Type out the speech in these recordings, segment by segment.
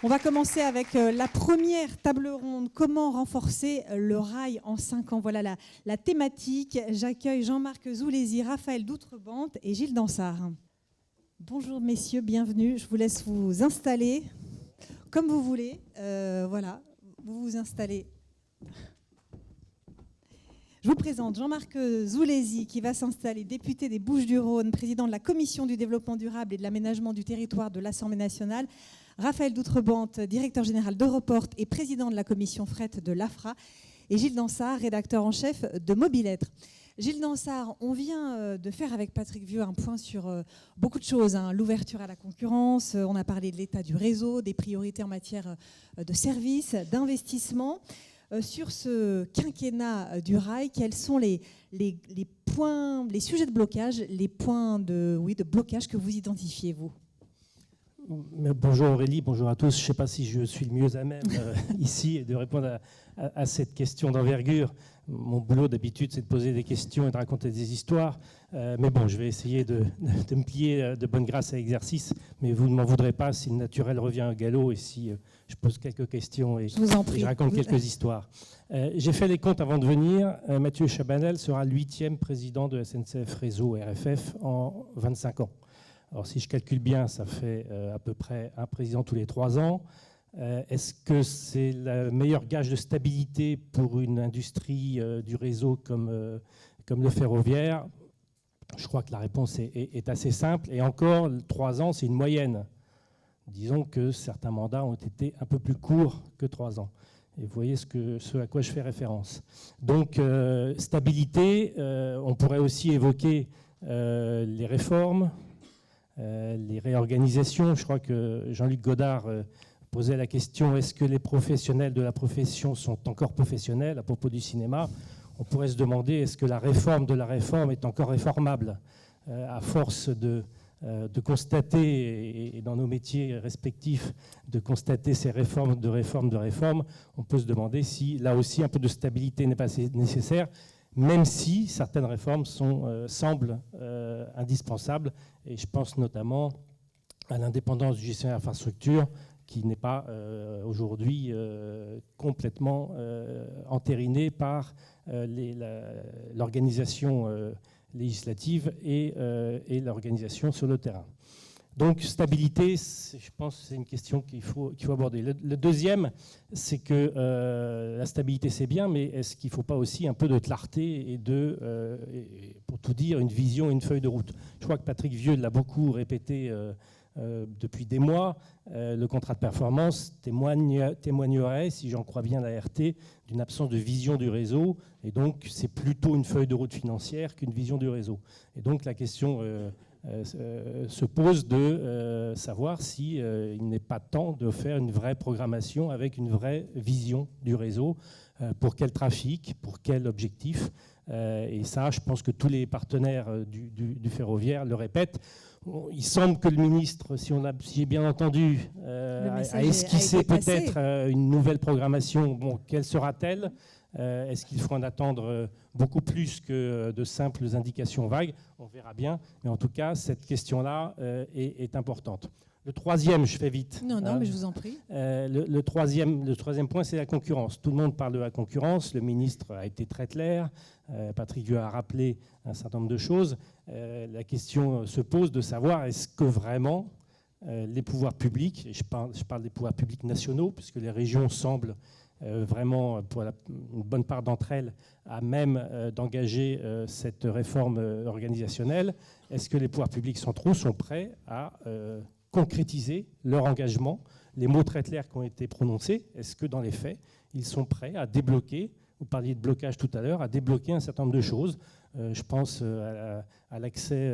On va commencer avec la première table ronde. Comment renforcer le rail en 5 ans? Voilà la thématique. J'accueille Jean-Marc Zoulesi, Raphaël Doutrebente et Gilles Dansart. Bonjour messieurs, bienvenue. Je vous laisse vous installer comme vous voulez. Voilà, vous vous installez. Je vous présente Jean-Marc Zoulesi qui va s'installer, député des Bouches-du-Rhône, président de la Commission du développement durable et de l'aménagement du territoire de l'Assemblée nationale. Raphaël Doutrebente, directeur général d'Europort et président de la commission fret de l'AFRA. Et Gilles Dansart, rédacteur en chef de Mobilettre. Gilles Dansart, on vient de faire avec Patrick Vieux un point sur beaucoup de choses. L'ouverture à la concurrence, on a parlé de l'état du réseau, des priorités en matière de services, d'investissement. Sur ce quinquennat du rail, quels sont les points, les sujets de blocage, les points de blocage que vous identifiez, vous? Bonjour Aurélie, bonjour à tous. Je ne sais pas si je suis le mieux à même ici de répondre à cette question d'envergure. Mon boulot d'habitude, c'est de poser des questions et de raconter des histoires. Mais bon, je vais essayer de me plier de bonne grâce à l'exercice. Mais vous ne m'en voudrez pas si le naturel revient au galop et si je pose quelques questions et je raconte quelques histoires. J'ai fait les comptes avant de venir. Mathieu Chabanel sera le 8e président de SNCF Réseau RFF en 25 ans. Alors si je calcule bien, ça fait à peu près un président tous les 3 ans. Est-ce que c'est le meilleur gage de stabilité pour une industrie du réseau comme le ferroviaire? Je crois que la réponse est assez simple. Et encore, 3 ans, c'est une moyenne. Disons que certains mandats ont été un peu plus courts que 3 ans. Et vous voyez ce à quoi je fais référence. Donc, stabilité, on pourrait aussi évoquer les réformes, les réorganisations. Je crois que Jean-Luc Godard posait la question, est-ce que les professionnels de la profession sont encore professionnels à propos du cinéma? On pourrait se demander, est-ce que la réforme de la réforme est encore réformable? À force de constater, et dans nos métiers respectifs, de constater ces réformes, on peut se demander si, là aussi, un peu de stabilité n'est pas nécessaire, même si certaines réformes semblent indispensables. Et je pense notamment à l'indépendance du gestionnaire d'infrastructure, qui n'est pas aujourd'hui complètement entérinée par l'organisation législative et l'organisation sur le terrain. Donc stabilité, je pense que c'est une question qu'il faut aborder. Le deuxième, c'est que la stabilité c'est bien, mais est-ce qu'il ne faut pas aussi un peu de clarté et pour tout dire, une vision et une feuille de route? Je crois que Patrick Vieux l'a beaucoup répété depuis des mois. Le contrat de performance témoignerait, si j'en crois bien la RT, d'une absence de vision du réseau. Et donc, c'est plutôt une feuille de route financière qu'une vision du réseau. Et donc, la question se pose de savoir si il n'est pas temps de faire une vraie programmation avec une vraie vision du réseau. Pour quel trafic, pour quel objectif. Et ça, je pense que tous les partenaires du ferroviaire le répètent. Il semble que le ministre, si j'ai bien entendu, a esquissé peut-être une nouvelle programmation. Bon, quelle sera-t-elle? Est-ce qu'il faut en attendre beaucoup plus que de simples indications vagues? On verra bien. Mais en tout cas, cette question-là est importante. Le troisième, je fais vite. Non, mais je vous en prie. Le troisième point, c'est la concurrence. Tout le monde parle de la concurrence. Le ministre a été très clair. Patrick Vieux a rappelé un certain nombre de choses. La question se pose de savoir est-ce que vraiment les pouvoirs publics, et je parle des pouvoirs publics nationaux, puisque les régions semblent vraiment, pour une bonne part d'entre elles, à même d'engager cette réforme organisationnelle, est-ce que les pouvoirs publics centraux sont prêts à concrétiser leur engagement, les mots très clairs qui ont été prononcés, est-ce que dans les faits, ils sont prêts à débloquer, vous parliez de blocage tout à l'heure, à débloquer un certain nombre de choses. Je pense à l'accès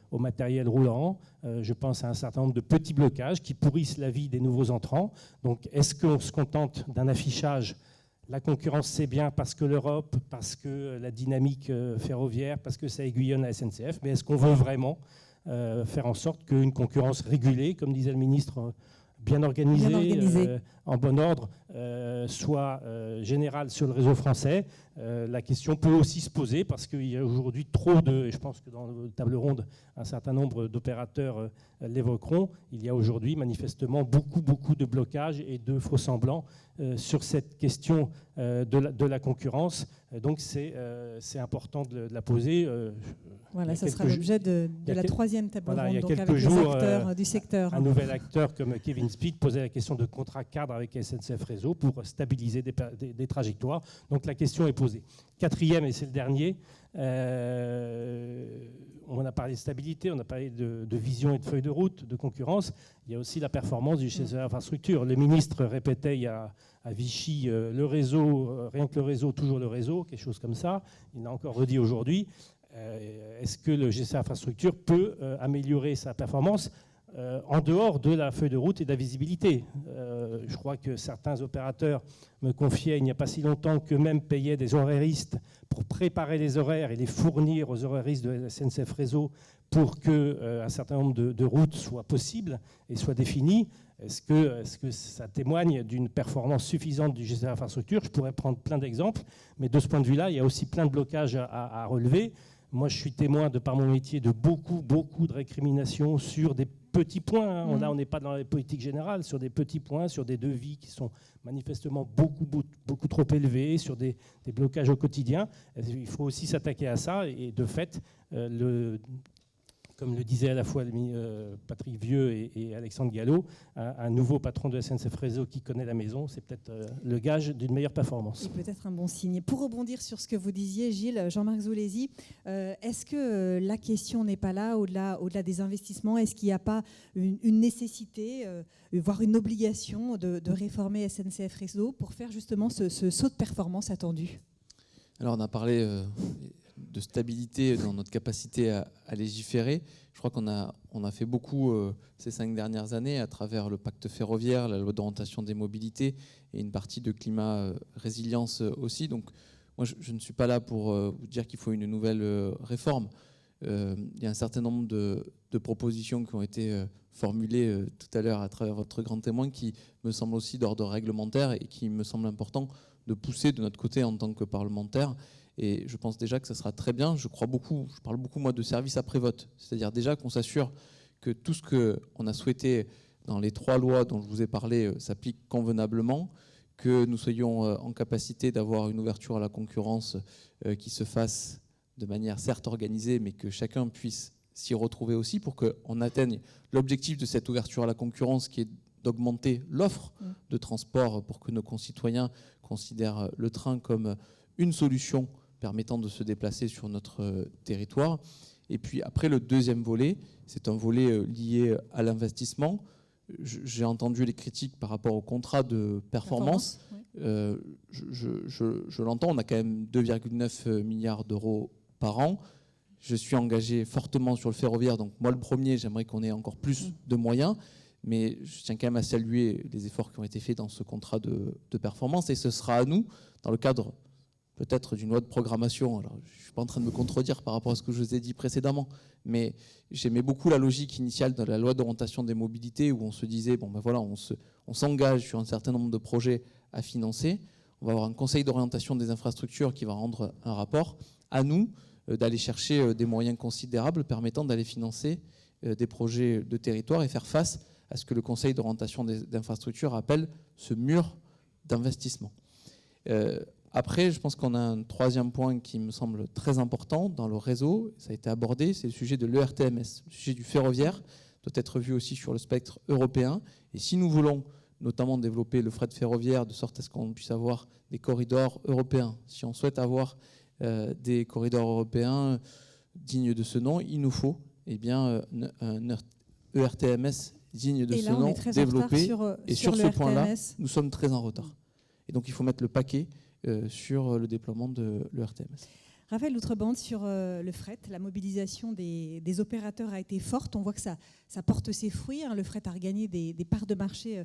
au matériel roulant, je pense à un certain nombre de petits blocages qui pourrissent la vie des nouveaux entrants. Donc est-ce qu'on se contente d'un affichage? La concurrence, c'est bien parce que l'Europe, parce que la dynamique ferroviaire, parce que ça aiguillonne la SNCF, mais est-ce qu'on veut vraiment faire en sorte qu'une concurrence régulée, comme disait le ministre, bien organisée. En bon ordre, soit générale sur le réseau français, la question peut aussi se poser parce qu'il y a aujourd'hui trop de, et je pense que dans la table ronde, un certain nombre d'opérateurs l'évoqueront, il y a aujourd'hui manifestement beaucoup de blocages et de faux-semblants sur cette question de la concurrence. Donc c'est important de la poser. Voilà, ça sera l'objet de la troisième table ronde, donc avec les acteurs du secteur. Un nouvel acteur comme Kevin Speed posait la question de contrat cadre avec SNCF Réseau pour stabiliser des trajectoires. Donc la question est posée. Quatrième, et c'est le dernier, on a parlé de stabilité, on a parlé de vision et de feuille de route, de concurrence. Il y a aussi la performance du GCA Infrastructure. Le ministre répétait il y a à Vichy le réseau, rien que le réseau, toujours le réseau, quelque chose comme ça. Il l'a encore redit aujourd'hui. Est-ce que le GCA Infrastructure peut améliorer sa performance en dehors de la feuille de route et de la visibilité? Je crois que certains opérateurs me confiaient il n'y a pas si longtemps qu'eux-mêmes payaient des horaires pour préparer les horaires et les fournir aux horaires de la SNCF Réseau pour qu'un certain nombre de routes soient possibles et soient définies. Est-ce que ça témoigne d'une performance suffisante du GCA Infrastructure? Je pourrais prendre plein d'exemples, mais de ce point de vue-là, il y a aussi plein de blocages à relever. Moi, je suis témoin, de par mon métier, de beaucoup de récriminations sur des petits points. Là, on n'est pas dans la politique générale, sur des petits points, sur des devis qui sont manifestement beaucoup trop élevés, sur des blocages au quotidien. Il faut aussi s'attaquer à ça. Et de fait, comme le disaient à la fois Patrick Vieux et Alexandre Gallo, un nouveau patron de SNCF Réseau qui connaît la maison, c'est peut-être le gage d'une meilleure performance. Et peut-être un bon signe. Pour rebondir sur ce que vous disiez, Gilles, Jean-Marc Zulesi, est-ce que la question n'est pas là, au-delà des investissements? Est-ce qu'il n'y a pas une nécessité, voire une obligation de réformer SNCF Réseau pour faire justement ce saut de performance attendu? Alors on a parlé de stabilité dans notre capacité à légiférer. Je crois qu'on a fait beaucoup ces 5 dernières années à travers le pacte ferroviaire, la loi d'orientation des mobilités et une partie de climat résilience aussi. Donc moi, je ne suis pas là pour vous dire qu'il faut une nouvelle réforme. Il y a un certain nombre de propositions qui ont été formulées tout à l'heure à travers votre grand témoin qui me semblent aussi d'ordre réglementaire et qui me semble important de pousser de notre côté en tant que parlementaire. Et je pense déjà que ça sera très bien. Je parle beaucoup moi de service après-vote. C'est-à-dire déjà qu'on s'assure que tout ce qu'on a souhaité dans les 3 lois dont je vous ai parlé s'applique convenablement, que nous soyons en capacité d'avoir une ouverture à la concurrence qui se fasse de manière certes organisée, mais que chacun puisse s'y retrouver aussi pour qu'on atteigne l'objectif de cette ouverture à la concurrence qui est d'augmenter l'offre de transport pour que nos concitoyens considèrent le train comme une solution permettant de se déplacer sur notre territoire. Et puis après, le deuxième volet, c'est un volet lié à l'investissement. J'ai entendu les critiques par rapport au contrat de performance. Oui. Je l'entends, on a quand même 2,9 milliards d'euros par an. Je suis engagé fortement sur le ferroviaire, donc moi le premier, j'aimerais qu'on ait encore plus de moyens. Mais je tiens quand même à saluer les efforts qui ont été faits dans ce contrat de performance. Et ce sera à nous, dans le cadre peut-être d'une loi de programmation. Alors, je ne suis pas en train de me contredire par rapport à ce que je vous ai dit précédemment, mais j'aimais beaucoup la logique initiale de la loi d'orientation des mobilités où on se disait, bon ben voilà, on s'engage sur un certain nombre de projets à financer. On va avoir un conseil d'orientation des infrastructures qui va rendre un rapport. À nous d'aller chercher des moyens considérables permettant d'aller financer des projets de territoire et faire face à ce que le conseil d'orientation des infrastructures appelle ce mur d'investissement. Après, je pense qu'on a un troisième point qui me semble très important dans le réseau, ça a été abordé, c'est le sujet de l'ERTMS. Le sujet du ferroviaire doit être vu aussi sur le spectre européen. Et si nous voulons notamment développer le fret ferroviaire de sorte à ce qu'on puisse avoir des corridors européens, si on souhaite avoir des corridors européens dignes de ce nom, il nous faut un ERTMS digne de ce nom développé. Et sur ce point-là, nous sommes très en retard. Et donc il faut mettre le paquet sur le déploiement de l'ERTMS. Raphaël Doutrebente, sur le fret, la mobilisation des opérateurs a été forte. On voit que ça porte ses fruits. Le fret a regagné des parts de marché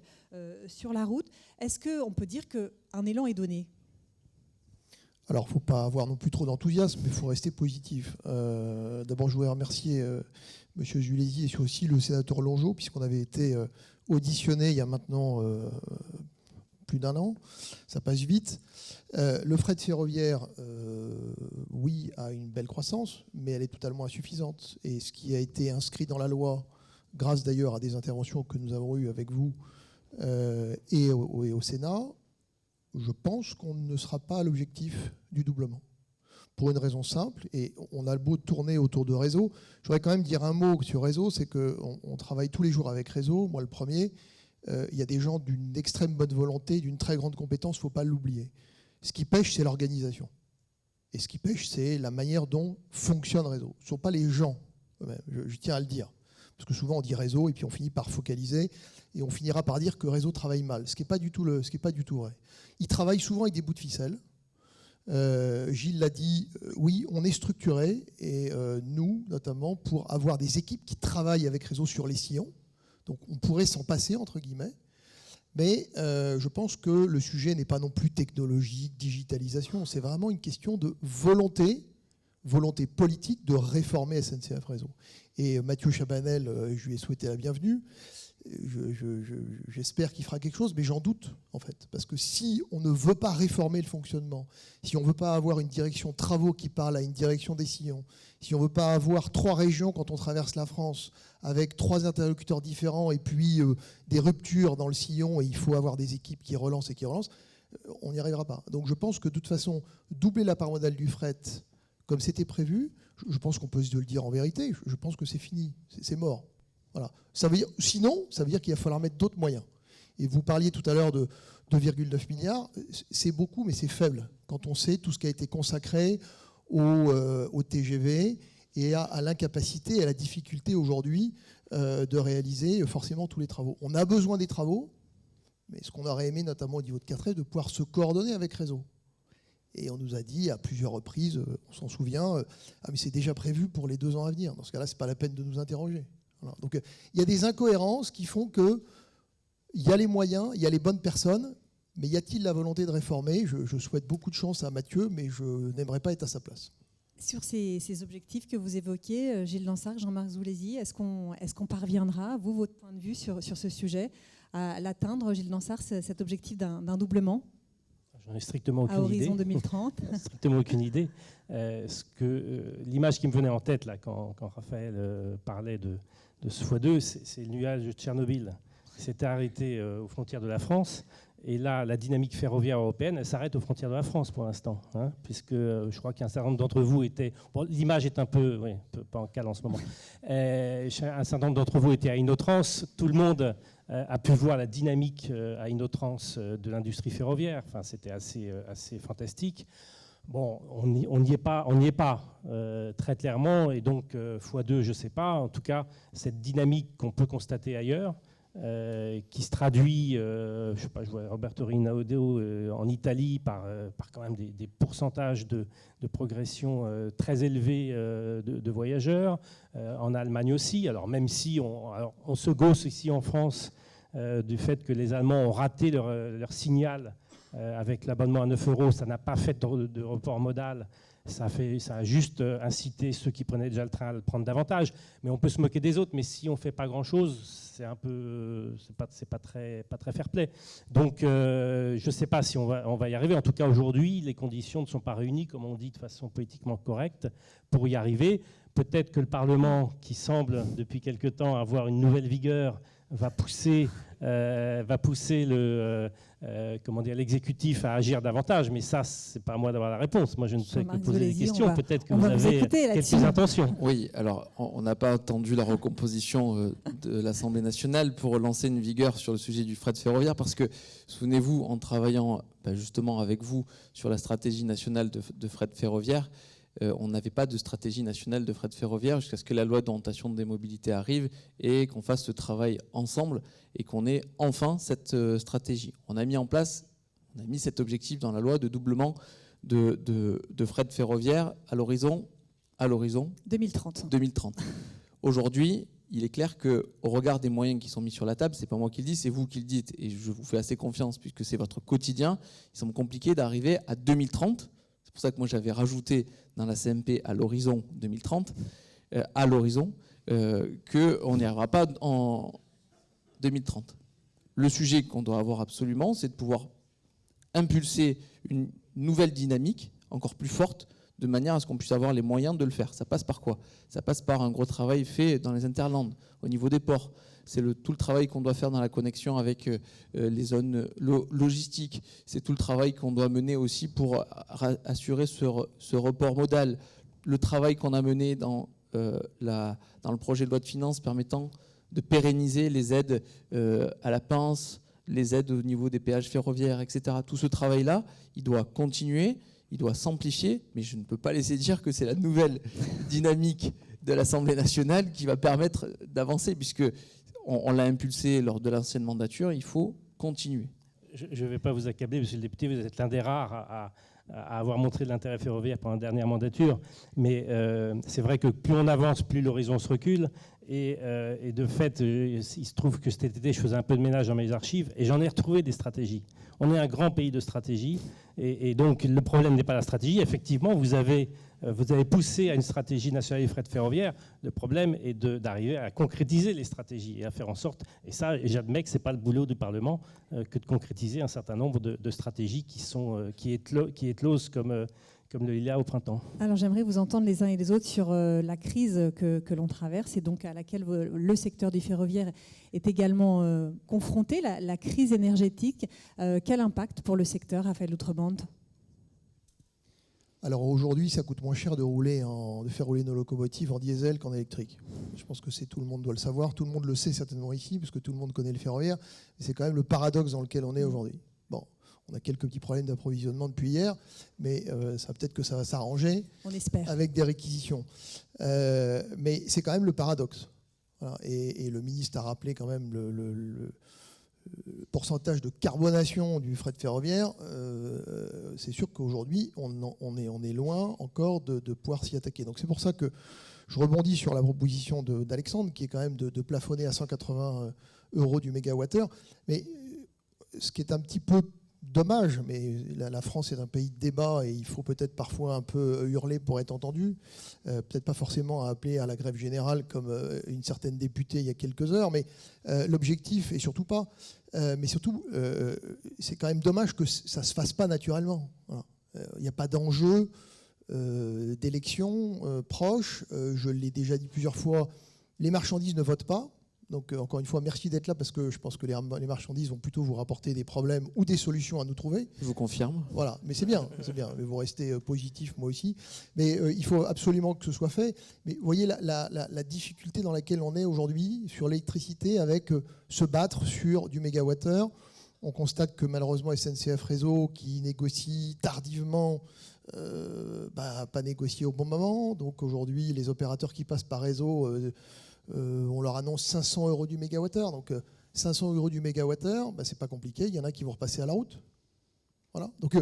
sur la route. Est-ce qu'on peut dire qu'un élan est donné ? Alors, il ne faut pas avoir non plus trop d'enthousiasme, mais il faut rester positif. D'abord, je voudrais remercier M. Zulesi et aussi le sénateur Longeau, puisqu'on avait été auditionné il y a maintenant plus d'1 an. Ça passe vite. Le fret ferroviaire, oui, a une belle croissance, mais elle est totalement insuffisante. Et ce qui a été inscrit dans la loi, grâce d'ailleurs à des interventions que nous avons eues avec vous et au Sénat, je pense qu'on ne sera pas à l'objectif du doublement. Pour une raison simple, et on a le beau tourner autour de Réseau. Je voudrais quand même dire un mot sur Réseau, c'est qu'on travaille tous les jours avec Réseau, moi le premier. Il y a des gens d'une extrême bonne volonté, d'une très grande compétence, il ne faut pas l'oublier. Ce qui pêche, c'est l'organisation. Et ce qui pêche, c'est la manière dont fonctionne Réseau. Ce ne sont pas les gens eux-mêmes, je tiens à le dire. Parce que souvent on dit Réseau et puis on finit par focaliser et on finira par dire que Réseau travaille mal, ce qui n'est pas du tout vrai. Ils travaillent souvent avec des bouts de ficelle. Gilles l'a dit, oui, on est structuré et nous, notamment, pour avoir des équipes qui travaillent avec Réseau sur les sillons. Donc on pourrait s'en passer, entre guillemets. Mais je pense que le sujet n'est pas non plus technologique, digitalisation. C'est vraiment une question de volonté politique de réformer SNCF Réseau. Et Mathieu Chabanel, je lui ai souhaité la bienvenue. J'espère qu'il fera quelque chose, mais j'en doute, en fait. Parce que si on ne veut pas réformer le fonctionnement, si on ne veut pas avoir une direction travaux qui parle à une direction des sillons, si on ne veut pas avoir 3 régions quand on traverse la France, avec 3 interlocuteurs différents, et puis des ruptures dans le sillon, et il faut avoir des équipes qui relancent et qui relancent, on n'y arrivera pas. Donc je pense que de toute façon, doubler la part modale du fret, comme c'était prévu, je pense qu'on peut se le dire en vérité, je pense que c'est fini, c'est mort. Voilà. Sinon, ça veut dire qu'il va falloir mettre d'autres moyens. Et vous parliez tout à l'heure de 2,9 milliards, c'est beaucoup, mais c'est faible. Quand on sait tout ce qui a été consacré au TGV et à l'incapacité, à la difficulté aujourd'hui de réaliser forcément tous les travaux. On a besoin des travaux, mais ce qu'on aurait aimé, notamment au niveau de 4F, de pouvoir se coordonner avec Réseau. Et on nous a dit à plusieurs reprises, on s'en souvient, ah mais c'est déjà prévu pour les 2 ans à venir. Dans ce cas-là, ce n'est pas la peine de nous interroger. Voilà. Donc il y a des incohérences qui font qu'il y a les moyens, il y a les bonnes personnes, mais y a-t-il la volonté de réformer ? Je souhaite beaucoup de chance à Mathieu, mais je n'aimerais pas être à sa place. Sur ces objectifs que vous évoquez, Gilles Lansart, Jean-Marc Zoulesi, est-ce qu'on parviendra, vous, votre point de vue sur ce sujet, à l'atteindre, Gilles Lansart, cet objectif d'un doublement ? J'en ai strictement aucune idée. À horizon idée. 2030 Strictement aucune idée. L'image qui me venait en tête là, quand Raphaël parlait de ce x2, c'est le nuage de Tchernobyl. Il s'était arrêté aux frontières de la France. Et là, la dynamique ferroviaire européenne, elle s'arrête aux frontières de la France pour l'instant. Hein, puisque je crois qu'un certain nombre d'entre vous étaient... Bon, l'image est un peu pas en cale en ce moment. Un certain nombre d'entre vous étaient à Innotrans. Tout le monde a pu voir la dynamique à Innotrans de l'industrie ferroviaire. Enfin, c'était assez fantastique. Bon, on n'y est pas très clairement. Et donc, x2, je ne sais pas. En tout cas, cette dynamique qu'on peut constater ailleurs, qui se traduit, je sais pas, je vois Roberto Rinaudo en Italie par quand même des pourcentages de progression très élevés de voyageurs, en Allemagne aussi. Alors même si on se gausse ici en France du fait que les Allemands ont raté leur signal avec l'abonnement à 9 €, ça n'a pas fait de report modal. Ça a juste incité ceux qui prenaient déjà le train à le prendre davantage. Mais on peut se moquer des autres. Mais si on ne fait pas grand-chose, c'est pas très fair-play. Donc, je ne sais pas si on va y arriver. En tout cas, aujourd'hui, les conditions ne sont pas réunies, comme on dit, de façon politiquement correcte, pour y arriver. Peut-être que le Parlement, qui semble depuis quelque temps avoir une nouvelle vigueur, va pousser l'exécutif à agir davantage, mais ça, c'est pas à moi d'avoir la réponse. Moi, je ne sais que poser des questions. Peut-être que vous avez quelques intentions. Oui, alors, on n'a pas attendu la recomposition de l'Assemblée nationale pour lancer une vigueur sur le sujet du fret ferroviaire, parce que, souvenez-vous, en travaillant justement avec vous sur la stratégie nationale de fret ferroviaire, on n'avait pas de stratégie nationale de fret ferroviaire jusqu'à ce que la loi d'orientation des mobilités arrive et qu'on fasse ce travail ensemble et qu'on ait enfin cette stratégie. On a mis cet objectif dans la loi de doublement de fret ferroviaire à l'horizon 2030. Aujourd'hui, il est clair qu'au regard des moyens qui sont mis sur la table, c'est pas moi qui le dis, c'est vous qui le dites, et je vous fais assez confiance puisque c'est votre quotidien, il semble compliqué d'arriver à 2030. C'est pour ça que moi j'avais rajouté dans la CMP à l'horizon 2030, qu'on n'y arrivera pas en 2030. Le sujet qu'on doit avoir absolument, c'est de pouvoir impulser une nouvelle dynamique encore plus forte, de manière à ce qu'on puisse avoir les moyens de le faire. Ça passe par quoi? Ça passe par un gros travail fait dans les interlandes, au niveau des ports. C'est tout le travail qu'on doit faire dans la connexion avec les zones logistiques. C'est tout le travail qu'on doit mener aussi pour assurer ce report modal. Le travail qu'on a mené dans le projet de loi de finances permettant de pérenniser les aides à la pince, les aides au niveau des péages ferroviaires, etc. Tout ce travail-là, il doit continuer, il doit s'amplifier, mais je ne peux pas laisser dire que c'est la nouvelle dynamique de l'Assemblée nationale qui va permettre d'avancer, puisque on l'a impulsé lors de l'ancienne mandature, il faut continuer. Je ne vais pas vous accabler, monsieur le député, vous êtes l'un des rares à avoir montré de l'intérêt ferroviaire pendant la dernière mandature, mais c'est vrai que plus on avance, plus l'horizon se recule, et de fait, il se trouve que cet été, je faisais un peu de ménage dans mes archives, et j'en ai retrouvé des stratégies. On est un grand pays de stratégie, et donc le problème n'est pas la stratégie. Effectivement, vous avez poussé à une stratégie nationale des frais de ferroviaire. Le problème est d'arriver à concrétiser les stratégies et à faire en sorte, et ça, j'admets que ce n'est pas le boulot du Parlement, que de concrétiser un certain nombre de stratégies qui éclosent comme le lilas au printemps. Alors j'aimerais vous entendre les uns et les autres sur la crise que l'on traverse et donc à laquelle le secteur du ferroviaire est également confronté, la crise énergétique. Quel impact pour le secteur, Raphaël Doutrebente? Alors aujourd'hui, ça coûte moins cher de faire rouler nos locomotives en diesel qu'en électrique. Je pense que tout le monde doit le savoir, tout le monde le sait certainement ici, parce que tout le monde connaît le ferroviaire. C'est quand même le paradoxe dans lequel on est aujourd'hui. Bon, on a quelques petits problèmes d'approvisionnement depuis hier, mais peut-être que ça va s'arranger. On espère. Avec des réquisitions. Mais c'est quand même le paradoxe. Voilà. Et le ministre a rappelé quand même le pourcentage de carbonation du fret ferroviaire. C'est sûr qu'aujourd'hui, on est loin encore de pouvoir s'y attaquer. Donc c'est pour ça que je rebondis sur la proposition d'Alexandre, qui est quand même de plafonner à 180 € du mégawattheure. Mais ce qui est un petit peu dommage, mais la France est un pays de débat et il faut peut-être parfois un peu hurler pour être entendu. Peut-être pas forcément à appeler à la grève générale comme une certaine députée il y a quelques heures, mais l'objectif, et surtout pas, mais surtout, c'est quand même dommage que ça ne se fasse pas naturellement. Voilà. Il n'y a pas d'enjeu d'élection proche. Je l'ai déjà dit plusieurs fois, les marchandises ne votent pas. Donc, encore une fois, merci d'être là parce que je pense que les marchandises vont plutôt vous rapporter des problèmes ou des solutions à nous trouver. Je vous confirme. Voilà, mais c'est bien. Mais vous restez positif, moi aussi. Mais il faut absolument que ce soit fait. Mais vous voyez la difficulté dans laquelle on est aujourd'hui sur l'électricité avec se battre sur du mégawattheure. On constate que malheureusement SNCF Réseau, qui négocie tardivement, pas négocié au bon moment. Donc aujourd'hui, les opérateurs qui passent par réseau... on leur annonce 500 € du mégawattheure. Donc 500 € du mégawattheure, c'est pas compliqué. Il y en a qui vont repasser à la route. Voilà. Donc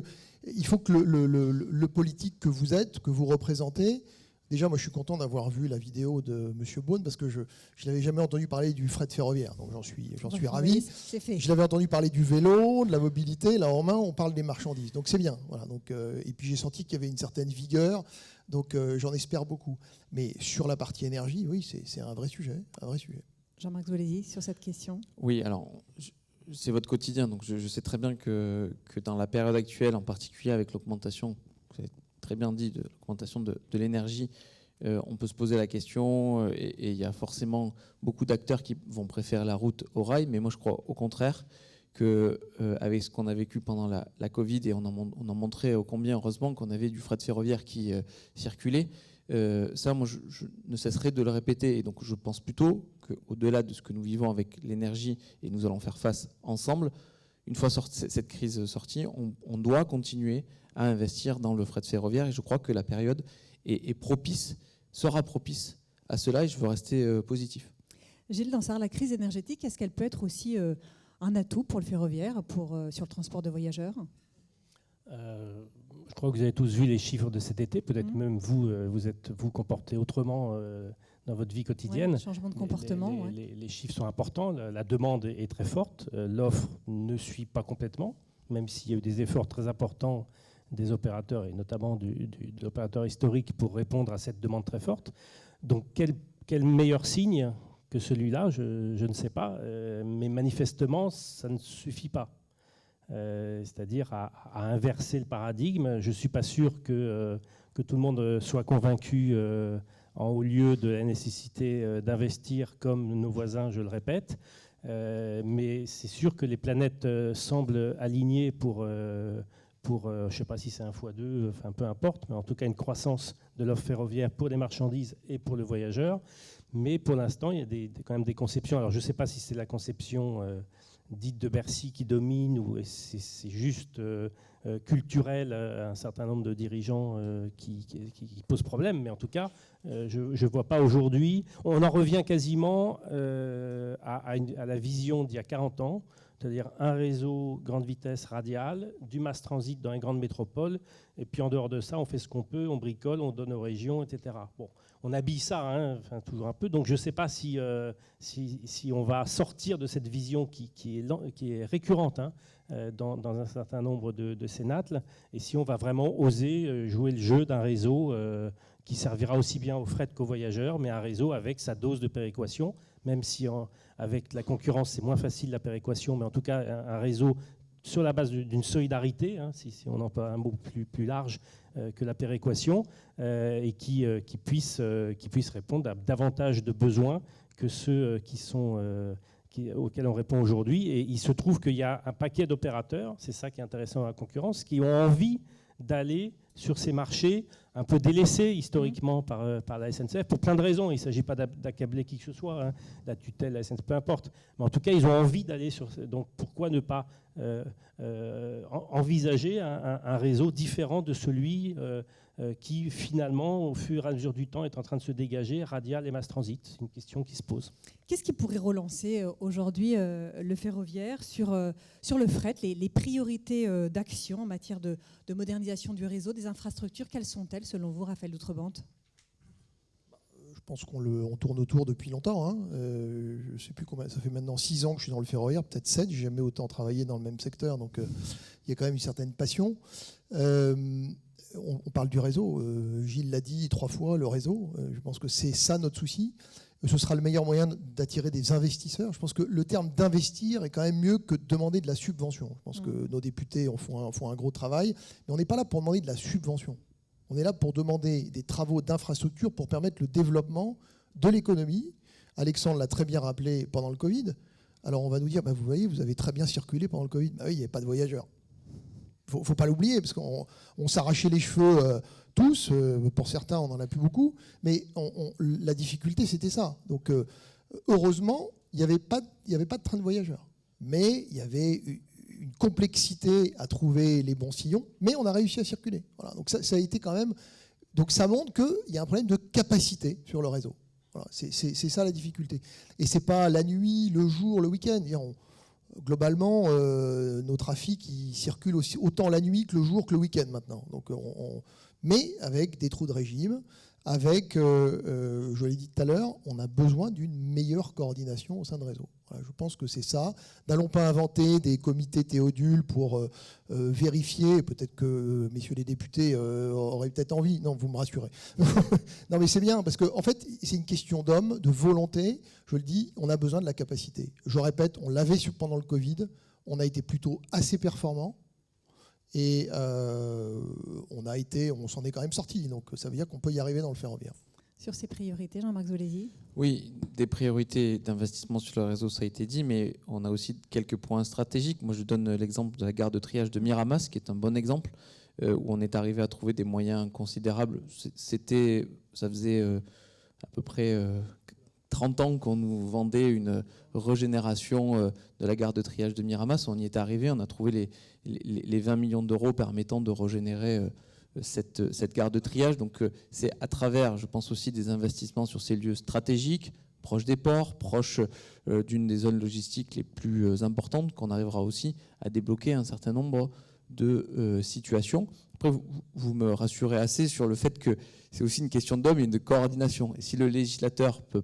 il faut que le politique que vous êtes, que vous représentez, déjà moi je suis content d'avoir vu la vidéo de M. Beaune parce que je n'avais jamais entendu parler du fret ferroviaire. Donc j'en suis ravi. Je l'avais entendu parler du vélo, de la mobilité. Là en main, on parle des marchandises. Donc c'est bien. Voilà. Donc, et puis j'ai senti qu'il y avait une certaine vigueur. Donc j'en espère beaucoup. Mais sur la partie énergie, oui, c'est un vrai sujet. Jean-Marc Zoulézy, sur cette question. Oui, alors c'est votre quotidien. Donc je sais très bien que dans la période actuelle, en particulier avec l'augmentation, vous avez très bien dit, de l'augmentation de l'énergie, on peut se poser la question et il y a forcément beaucoup d'acteurs qui vont préférer la route au rail. Mais moi, je crois au contraire qu'avec ce qu'on a vécu pendant la Covid, et on en montrait ô combien, heureusement, qu'on avait du fret ferroviaire qui circulait, ça, moi, je ne cesserai de le répéter. Et donc, je pense plutôt qu'au-delà de ce que nous vivons avec l'énergie, et nous allons faire face ensemble, une fois cette crise sortie, on doit continuer à investir dans le fret ferroviaire. Et je crois que la période sera propice à cela, et je veux rester positif. Gilles Dansart, la crise énergétique, est-ce qu'elle peut être aussi... un atout pour le ferroviaire, sur le transport de voyageurs? Je crois que vous avez tous vu les chiffres de cet été. Peut-être même vous comportez autrement dans votre vie quotidienne. Ouais, changement de comportement. Les chiffres sont importants. La demande est très forte. L'offre ne suit pas complètement, même s'il y a eu des efforts très importants des opérateurs, et notamment de l'opérateur historique, pour répondre à cette demande très forte. Donc quel meilleur signe que celui-là, je ne sais pas, mais manifestement, ça ne suffit pas. c'est-à-dire à inverser le paradigme. Je ne suis pas sûr que tout le monde soit convaincu en haut lieu de la nécessité d'investir comme nos voisins, je le répète. Mais c'est sûr que les planètes semblent alignées pour je ne sais pas si c'est 1 x 2, enfin peu importe, mais en tout cas une croissance de l'offre ferroviaire pour les marchandises et pour le voyageur. Mais pour l'instant, il y a quand même des conceptions. Alors je ne sais pas si c'est la conception dite de Bercy qui domine ou c'est juste culturel à un certain nombre de dirigeants qui posent problème. Mais en tout cas, je ne vois pas aujourd'hui. On en revient quasiment à la vision d'il y a 40 ans, c'est-à-dire un réseau grande vitesse radiale, du mass transit dans les grandes métropoles, et puis en dehors de ça, on fait ce qu'on peut, on bricole, on donne aux régions, etc. Bon, on habille ça, enfin, toujours un peu, donc je ne sais pas si on va sortir de cette vision qui est récurrente dans un certain nombre de cénacles, et si on va vraiment oser jouer le jeu d'un réseau qui servira aussi bien aux fret qu'aux voyageurs, mais un réseau avec sa dose de péréquation, même si avec la concurrence, c'est moins facile la péréquation, mais en tout cas, un réseau sur la base d'une solidarité, si on emploie un mot plus large que la péréquation, et qui puisse répondre à davantage de besoins que ceux auxquels on répond aujourd'hui. Et il se trouve qu'il y a un paquet d'opérateurs, c'est ça qui est intéressant dans la concurrence, qui ont envie d'aller sur ces marchés un peu délaissés historiquement par la SNCF, pour plein de raisons. Il ne s'agit pas d'accabler qui que ce soit, la tutelle, la SNCF, peu importe. Mais en tout cas, ils ont envie d'aller sur... Donc pourquoi ne pas envisager un réseau différent de celui qui, finalement, au fur et à mesure du temps, est en train de se dégager, radial et mass transit? C'est une question qui se pose. Qu'est-ce qui pourrait relancer aujourd'hui le ferroviaire sur le fret, les priorités d'action en matière de modernisation du réseau, des infrastructures? Quelles sont-elles, selon vous, Raphaël Doutrebente? Je pense qu'on tourne autour depuis longtemps. Je ne sais plus combien, ça fait maintenant 6 ans que je suis dans le ferroviaire, peut-être 7, j'ai jamais autant travaillé dans le même secteur, donc il y a quand même une certaine passion. On parle du réseau, Gilles l'a dit 3 fois, le réseau, je pense que c'est ça notre souci. Ce sera le meilleur moyen d'attirer des investisseurs. Je pense que le terme d'investir est quand même mieux que de demander de la subvention. Je pense que nos députés font un gros travail, mais on n'est pas là pour demander de la subvention. On est là pour demander des travaux d'infrastructure pour permettre le développement de l'économie. Alexandre l'a très bien rappelé pendant le Covid. Alors on va nous dire, vous voyez, vous avez très bien circulé pendant le Covid. Oui, il n'y avait pas de voyageurs. Il ne faut pas l'oublier, parce qu'on s'arrachait les cheveux tous. Pour certains, on n'en a plus beaucoup. Mais la difficulté, c'était ça. Donc heureusement, il n'y avait pas de train de voyageurs. Mais il y avait une complexité à trouver les bons sillons, mais on a réussi à circuler. Voilà, donc ça a été quand même... Donc ça montre qu'il y a un problème de capacité sur le réseau. Voilà, c'est ça la difficulté. Et ce n'est pas la nuit, le jour, le week-end. Globalement, nos trafics ils circulent aussi, autant la nuit que le jour que le week-end maintenant. Donc, mais avec des trous de régime, avec, je l'ai dit tout à l'heure, on a besoin d'une meilleure coordination au sein de réseau. Voilà, je pense que c'est ça. N'allons pas inventer des comités Théodule pour vérifier. Peut-être que messieurs les députés auraient peut-être envie. Non, vous me rassurez. Non, mais c'est bien, parce qu'en fait, c'est une question d'homme, de volonté. Je le dis, on a besoin de la capacité. Je répète, on l'avait pendant le Covid. On a été plutôt assez performants. Et on s'en est quand même sorti. Donc ça veut dire qu'on peut y arriver dans le ferroviaire. Sur ces priorités, Jean-Marc Zulesi? Oui, des priorités d'investissement sur le réseau, ça a été dit, mais on a aussi quelques points stratégiques. Moi, je donne l'exemple de la gare de triage de Miramas, qui est un bon exemple, où on est arrivé à trouver des moyens considérables. Ça faisait à peu près 30 ans qu'on nous vendait une régénération de la gare de triage de Miramas. On y est arrivé, on a trouvé les 20 millions d'euros permettant de régénérer cette gare de triage. Donc c'est à travers, je pense aussi, des investissements sur ces lieux stratégiques, proches des ports, proches d'une des zones logistiques les plus importantes, qu'on arrivera aussi à débloquer un certain nombre de situations. Après, vous me rassurez assez sur le fait que c'est aussi une question d'homme et de coordination. Et si le législateur peut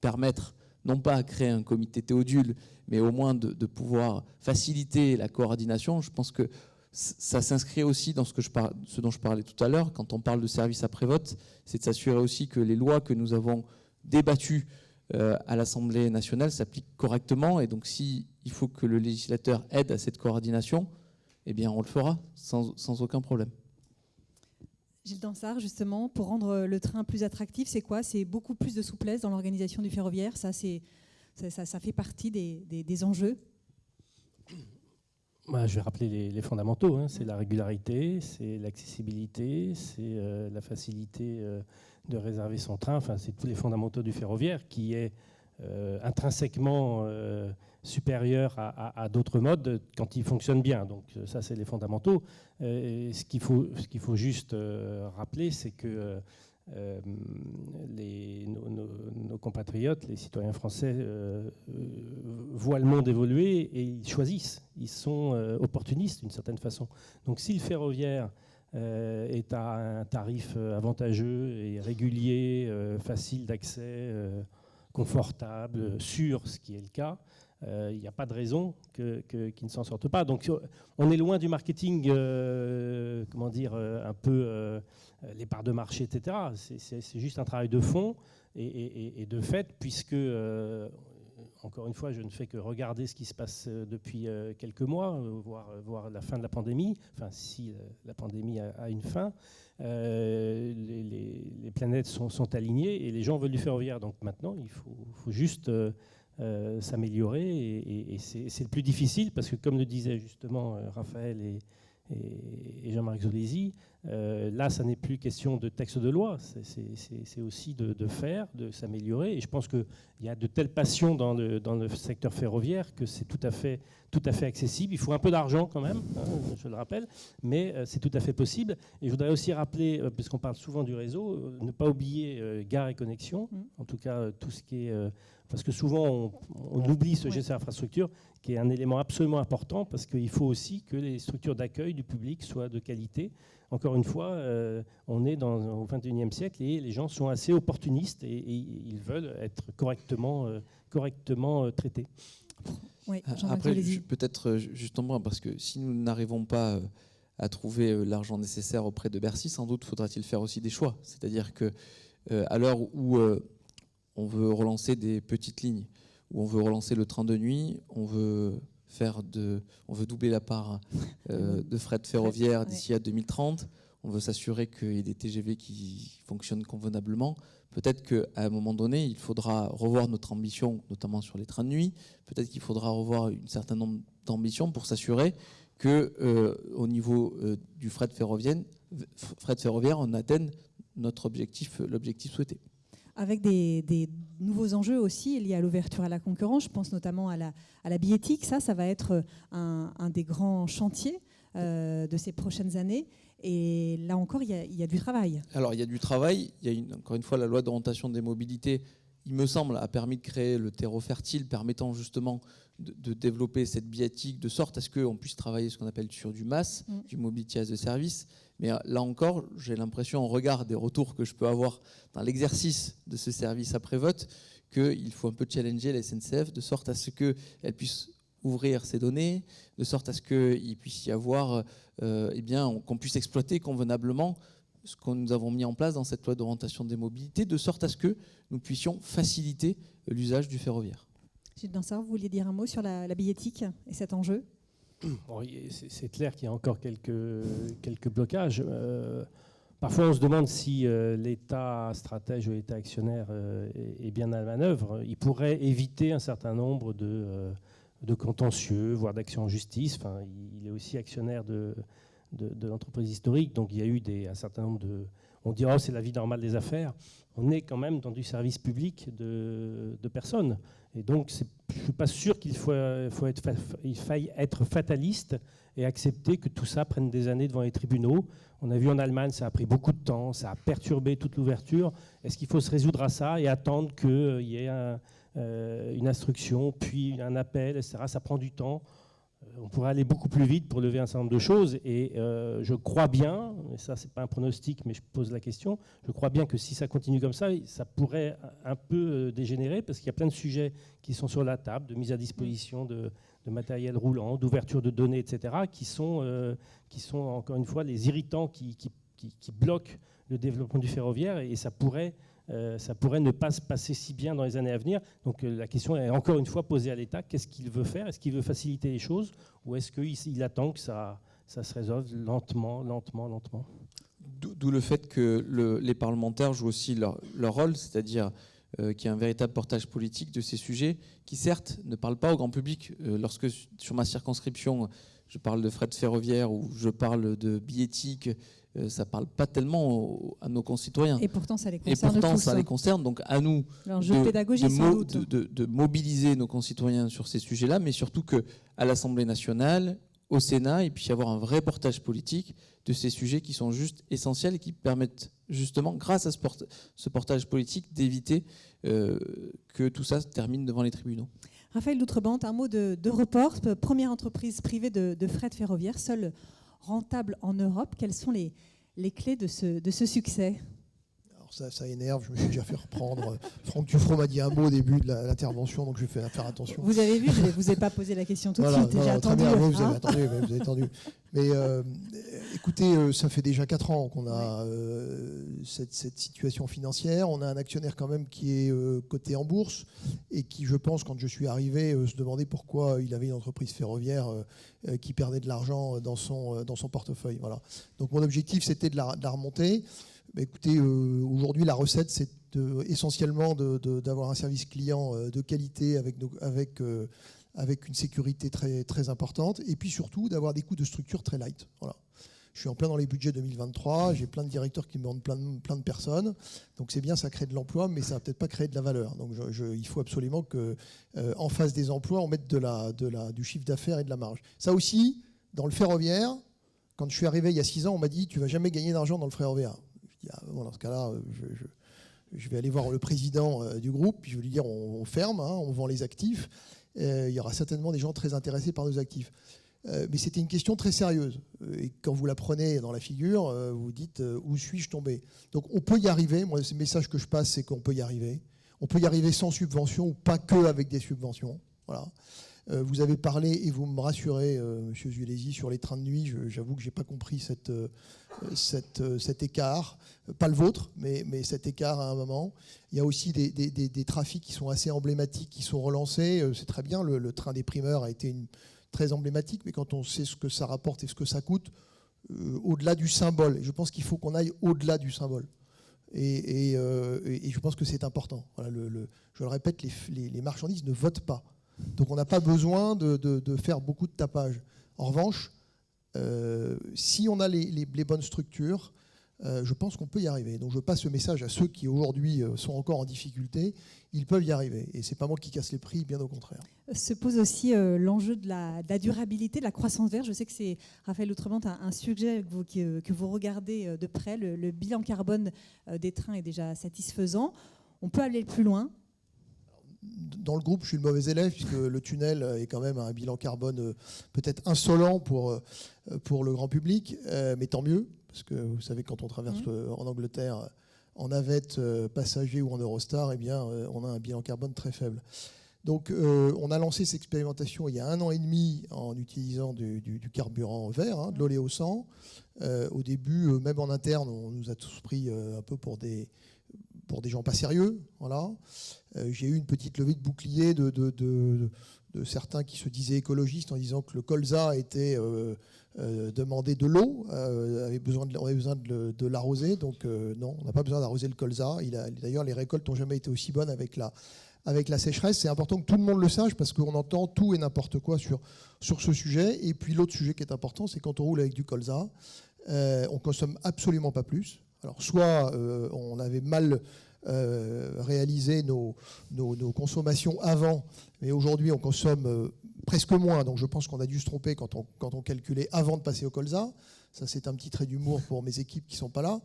permettre, non pas à créer un comité Théodule, mais au moins de pouvoir faciliter la coordination, je pense que ça s'inscrit aussi dans ce dont je parlais tout à l'heure. Quand on parle de service après-vote, c'est de s'assurer aussi que les lois que nous avons débattues à l'Assemblée nationale s'appliquent correctement. Et donc, s'il il faut que le législateur aide à cette coordination, eh bien on le fera sans aucun problème. Gilles Dansard, justement, pour rendre le train plus attractif, c'est quoi? C'est beaucoup plus de souplesse dans l'organisation du ferroviaire. Ça fait partie des enjeux. Je vais rappeler les fondamentaux. Hein. C'est la régularité, c'est l'accessibilité, c'est la facilité de réserver son train. Enfin, c'est tous les fondamentaux du ferroviaire qui est intrinsèquement supérieur à d'autres modes quand ils fonctionnent bien. Donc ça, c'est les fondamentaux. Ce qu'il faut juste rappeler, c'est que nos compatriotes, les citoyens français, voient le monde évoluer et ils choisissent. Ils sont opportunistes d'une certaine façon. Donc si le ferroviaire est à un tarif avantageux et régulier, facile d'accès, confortable, sûr, ce qui est le cas, il n'y a pas de raison qu'ils ne s'en sortent pas. Donc on est loin du marketing, un peu les parts de marché, etc. C'est juste un travail de fond et de fait, puisque, encore une fois, je ne fais que regarder ce qui se passe depuis quelques mois, voir la fin de la pandémie, enfin si la pandémie a une fin, les planètes sont alignées et les gens veulent du ferroviaire. Donc maintenant, il faut juste s'améliorer et c'est le plus difficile parce que, comme le disaient justement Raphaël et Jean-Marc Zulesi, là, ça n'est plus question de texte de loi, c'est aussi de faire, de s'améliorer. Et je pense qu'il y a de telles passions dans le secteur ferroviaire que c'est tout à fait accessible. Il faut un peu d'argent quand même, hein, je le rappelle, mais c'est tout à fait possible. Et je voudrais aussi rappeler, puisqu'on parle souvent du réseau, ne pas oublier Gares et Connexions, en tout cas tout ce qui est... parce que souvent, on oublie ce GC Infrastructure, qui est un élément absolument important, parce qu'il faut aussi que les structures d'accueil du public soient de qualité. Encore une fois, on est au XXIe siècle et les gens sont assez opportunistes et ils veulent être correctement traités. Oui, après, peut-être justement, parce que si nous n'arrivons pas à trouver l'argent nécessaire auprès de Bercy, sans doute faudra-t-il faire aussi des choix. C'est-à-dire qu'à l'heure où on veut relancer des petites lignes, où on veut relancer le train de nuit, on veut doubler la part de fret ferroviaire d'ici à 2030, on veut s'assurer qu'il y ait des TGV qui fonctionnent convenablement. Peut-être qu'à un moment donné, il faudra revoir notre ambition, notamment sur les trains de nuit. Peut-être qu'il faudra revoir un certain nombre d'ambitions pour s'assurer qu'au niveau du fret ferroviaire, on atteigne l'objectif souhaité. Avec des nouveaux enjeux aussi liés à l'ouverture à la concurrence. Je pense notamment à la billettique. Ça va être un des grands chantiers de ces prochaines années. Et là encore, il y a du travail. Alors, il y a du travail. Encore une fois, la loi d'orientation des mobilités, il me semble, a permis de créer le terreau fertile permettant justement de développer cette billettique de sorte à ce qu'on puisse travailler ce qu'on appelle sur du MaaS, du Mobility as a Service. Mais là encore, j'ai l'impression, au regard des retours que je peux avoir dans l'exercice de ce service après-vote, qu'il faut un peu challenger la SNCF de sorte à ce qu'elle puisse ouvrir ses données, de sorte à ce qu'il puisse y avoir, qu'on puisse exploiter convenablement ce que nous avons mis en place dans cette loi d'orientation des mobilités, de sorte à ce que nous puissions faciliter l'usage du ferroviaire. Gilles Dansard, vous vouliez dire un mot sur la billettique et cet enjeu ? C'est clair qu'il y a encore quelques blocages. Parfois, on se demande si l'État stratège ou l'État actionnaire est bien à la manœuvre. Il pourrait éviter un certain nombre de contentieux, voire d'actions en justice. Enfin, il est aussi actionnaire de l'entreprise historique, donc il y a eu un certain nombre de... On dit, c'est la vie normale des affaires. On est quand même dans du service public de personnes. Et donc, je ne suis pas sûr qu'il faille être fataliste et accepter que tout ça prenne des années devant les tribunaux. On a vu en Allemagne, ça a pris beaucoup de temps, ça a perturbé toute l'ouverture. Est-ce qu'il faut se résoudre à ça et attendre qu'il y ait une instruction, puis un appel, etc. Ça prend du temps. On pourrait aller beaucoup plus vite pour lever un certain nombre de choses. Et je crois bien, et ça, c'est pas un pronostic, mais je pose la question, je crois bien que si ça continue comme ça pourrait un peu dégénérer, parce qu'il y a plein de sujets qui sont sur la table, de mise à disposition de matériel roulant, d'ouverture de données, etc., qui sont encore une fois les irritants qui bloquent le développement du ferroviaire, et ça pourrait ça pourrait ne pas se passer si bien dans les années à venir. Donc la question est encore une fois posée à l'État. Qu'est-ce qu'il veut faire? Est-ce qu'il veut faciliter les choses ou est-ce qu'il attend que ça se résolve lentement? D'où le fait que les parlementaires jouent aussi leur rôle, c'est-à-dire qu'il y a un véritable portage politique de ces sujets qui, certes, ne parlent pas au grand public. Lorsque, sur ma circonscription, je parle de fret ferroviaire ou je parle de billettique, ça ne parle pas tellement à nos concitoyens. Et pourtant, ça les Et concerne pourtant, tous. ça les concerne. Donc, à nous L'enjeu pédagogique, sans doute. de mobiliser nos concitoyens sur ces sujets-là, mais surtout qu'à l'Assemblée nationale, au Sénat, il puisse y avoir un vrai portage politique de ces sujets qui sont juste essentiels et qui permettent justement, grâce à ce portage politique, d'éviter que tout ça se termine devant les tribunaux. Raphaël Doutrebente, un mot d'Europort, première entreprise privée de fret ferroviaire, seule rentable en Europe. Quelles sont les clés de ce succès ? Alors ça énerve, je me suis déjà fait reprendre. Franck Dufraud m'a dit un mot au début de l'intervention, donc je vais faire attention. Vous avez vu, je ne vous ai pas posé la question tout de suite, j'ai attendu. Très bien, vous avez attendu. Mais écoutez, ça fait déjà 4 ans qu'on a cette situation financière. On a un actionnaire quand même qui est coté en bourse et qui, je pense, quand je suis arrivé, se demandait pourquoi il avait une entreprise ferroviaire qui perdait de l'argent dans son portefeuille. Voilà. Donc mon objectif, c'était de la remonter. Bah, écoutez, aujourd'hui, la recette, c'est essentiellement d'avoir un service client de qualité avec une sécurité très, très importante et puis surtout d'avoir des coûts de structure très light. Voilà. Je suis en plein dans les budgets 2023, j'ai plein de directeurs qui me demandent plein de personnes. Donc c'est bien, ça crée de l'emploi, mais ça va peut-être pas créer de la valeur. Donc il faut absolument qu'en face des emplois, on mette du chiffre d'affaires et de la marge. Ça aussi, dans le ferroviaire, quand je suis arrivé il y a 6 ans, on m'a dit « tu vas jamais gagner d'argent dans le ferroviaire ». Bon, dans ce cas-là, je vais aller voir le président du groupe, puis je vais lui dire on ferme, on vend les actifs. Il y aura certainement des gens très intéressés par nos actifs. Mais c'était une question très sérieuse. Et quand vous la prenez dans la figure, vous dites où suis-je tombé? Donc on peut y arriver. Moi, le message que je passe, c'est qu'on peut y arriver. On peut y arriver sans subvention ou pas que avec des subventions. Voilà. Vous avez parlé, et vous me rassurez, Monsieur Zulesi, sur les trains de nuit. J'avoue que je n'ai pas compris cet écart. Pas le vôtre, mais cet écart à un moment. Il y a aussi des trafics qui sont assez emblématiques, qui sont relancés. C'est très bien, le train des primeurs a été très emblématique, mais quand on sait ce que ça rapporte et ce que ça coûte, au-delà du symbole, et je pense qu'il faut qu'on aille au-delà du symbole. Et je pense que c'est important. Voilà, je le répète, les marchandises ne votent pas. Donc on n'a pas besoin de faire beaucoup de tapage. En revanche, si on a les bonnes structures, je pense qu'on peut y arriver. Donc je passe ce message à ceux qui aujourd'hui sont encore en difficulté. Ils peuvent y arriver. Et ce n'est pas moi qui casse les prix, bien au contraire. Se pose aussi l'enjeu de la durabilité, de la croissance verte. Je sais que c'est, Raphaël Doutrebente, un sujet que vous regardez de près. Le bilan carbone des trains est déjà satisfaisant. On peut aller plus loin. Dans le groupe, je suis le mauvais élève puisque le tunnel est quand même un bilan carbone peut-être insolent pour le grand public, mais tant mieux, parce que vous savez, quand on traverse en Angleterre en navette passager ou en Eurostar, eh bien, on a un bilan carbone très faible. Donc on a lancé cette expérimentation il y a 1 an et demi en utilisant du carburant vert, de l'oléo 100. Au début, même en interne, on nous a tous pris un peu pour des gens pas sérieux. Voilà. J'ai eu une petite levée de bouclier de certains qui se disaient écologistes en disant que le colza était demandé de l'eau, on avait besoin de l'arroser. Donc non, on n'a pas besoin d'arroser le colza. D'ailleurs, les récoltes n'ont jamais été aussi bonnes avec la sécheresse. C'est important que tout le monde le sache parce qu'on entend tout et n'importe quoi sur ce sujet. Et puis l'autre sujet qui est important, c'est quand on roule avec du colza, on ne consomme absolument pas plus. Alors soit on avait mal réalisé nos consommations avant, mais aujourd'hui on consomme presque moins, donc je pense qu'on a dû se tromper quand on calculait avant de passer au colza. Ça, c'est un petit trait d'humour pour mes équipes qui ne sont pas là.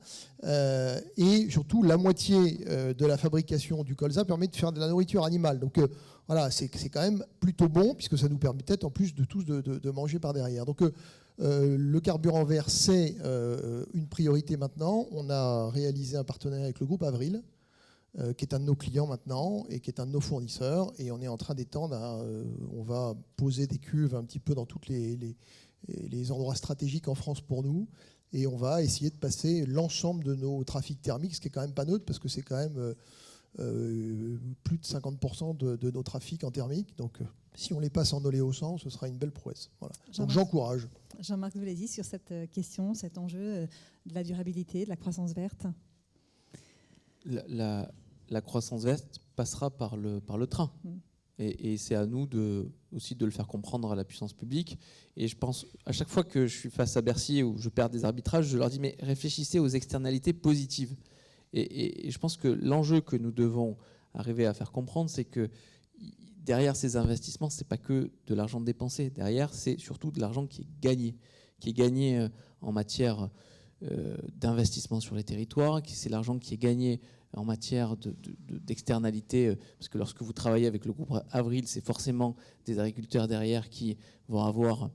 Et surtout, la moitié de la fabrication du colza permet de faire de la nourriture animale. Donc voilà, c'est quand même plutôt bon, puisque ça nous permet peut-être en plus de tous de manger par derrière. Donc le carburant vert, c'est une priorité maintenant. On a réalisé un partenariat avec le groupe Avril, qui est un de nos clients maintenant et qui est un de nos fournisseurs. Et on est en train d'étendre, on va poser des cuves un petit peu dans tous les endroits stratégiques en France pour nous. Et on va essayer de passer l'ensemble de nos trafics thermiques, ce qui est quand même pas neutre, parce que c'est quand même plus de 50% de nos trafics en thermique. Donc si on les passe en oléo-100, ce sera une belle prouesse. Voilà. Donc j'encourage. Jean-Marc Zulesi, sur cette question, cet enjeu de la durabilité, de la croissance verte. La croissance verte passera par le train. Et c'est à nous aussi de le faire comprendre à la puissance publique. Et je pense, à chaque fois que je suis face à Bercy ou je perds des arbitrages, je leur dis, mais réfléchissez aux externalités positives. Et je pense que l'enjeu que nous devons arriver à faire comprendre, c'est que derrière ces investissements, ce n'est pas que de l'argent dépensé. Derrière, c'est surtout de l'argent qui est gagné en matière d'investissement sur les territoires, c'est l'argent qui est gagné en matière d'externalité, parce que lorsque vous travaillez avec le groupe Avril, c'est forcément des agriculteurs derrière qui vont avoir